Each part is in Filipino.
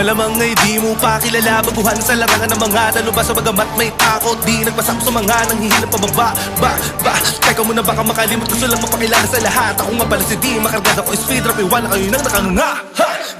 Malamang ay di mo pa kilala, baguhan sa larangan ng mga dalubhasa. Bagamat may takot, di nagpasako sa mga nanghihilap pababa. Teka muna baka makalimot, gusto lang mapakilala sa lahat. Ako nga pala si D, makargada ko speed rap, iwan kayo nang nakanganga.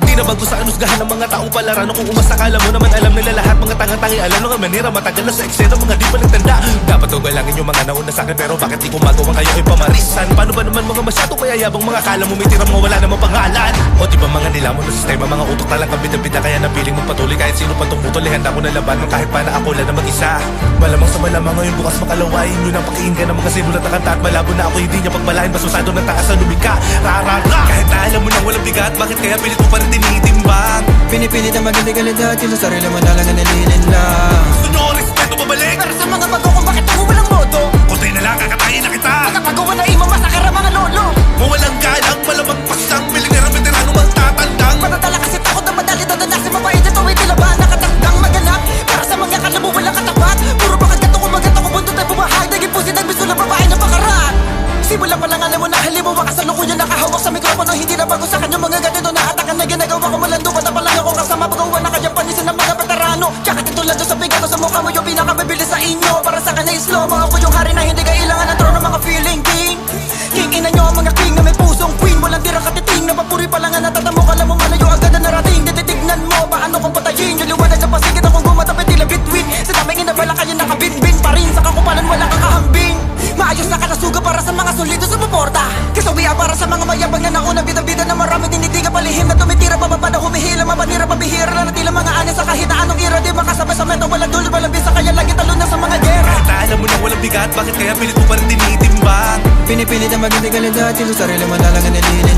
Di na bago sa anusgahan ng mga taong palarano. Kung umasakala mo naman alam nila lahat, mga tangang-tangi alam ng manira. Matagal na sa eksena, mga di pa nagtanda. Dapat ko galangin yung mga nauna sa akin, pero bakit di ko magawa kayo ay pamarisan? Paano ba naman mga masyado mayayabang mga kala mo may tira mga wala namang pangalan? O di ba mga nilamon na sistema, mga utok talang kabit-bita, kaya napiling magpatuloy kahit sino pa tumutol. Handa ko na labanan kahit pa na ako lang na mag-isa. Malamang sa malamang ngayon bukas makalawain yun ang pakiinggan ng mga sinulat na kanta. At malabo na ako hindi niya pagpalain, basusado ng taas na lumika. Kahit na alam mo nang walang bigat, bakit kaya pilit mo pa rin tinitimbang? Pinipilit na maging kalidad, yung sa sarili mo na lang ang nalilin lang. Gusto nyo ang respeto babalik? Pero sa mga bago kung bakit ako walang modo? Kuntay na lang, kakatayin na kita. Nakapagawa na imo masakara mga lolo. Mawalang galang, malamang pasang milinera, veterano magtatandang. Matatala kasi takot na madali dadanasin mabait at away tila ba nakatandang maganap. Para sa mga kalabo walang katapat. Puro pagkagat ako magat ako buntot ay bumahag. Naging pusit ang bisto ng babae na pakarat. Simula pa lang alam mo na halimawa ka sa lukuyan. Nakahawak sa mikropono, hindi na bago sa kanyang mga ganito na atakan na ginagawa ko malando. Bata pa lang ako kasama pagawa na kanyang panisin ng mga veterano. Tsaka titulado sa bigato sa mukha mo yung pinakamabilis sa inyo. Para sa kanya slow, mga ko yung hari na hindi kailangan ng trono, mga feeling king. King ina nyo mga king na may pusong queen. Walang dirang katiting na papuri pa lang ang natatamo. Kala mo malayo agad na narating. Tititignan mo paano kung patayin. Yung liwanag sa pasigit akong gumatapit tila between. Sa daming inabala kayo nakabinbin pa rin. Sa kakupalan wala kang kahambing. Maayos na kanasuga para sa mga solido sa puporta. Kasawian para sa mga mayabang na nauna. Bida-bida na marami tinitiga palihim na tumitira. Bababa na humihila, mapanira, pabihira lang. Natila mga anin sa kahit na anong ira. Di makasabay sa meta, walang dulo, walang bisa. Kaya lagi talo na sa mga gera. Kahit na alam mo nang walang bigat, bakit kaya pilit mo pa rin tinitimbang? Pinipilit na maging kalidad, yung sa sarili mo na lang ang nalilin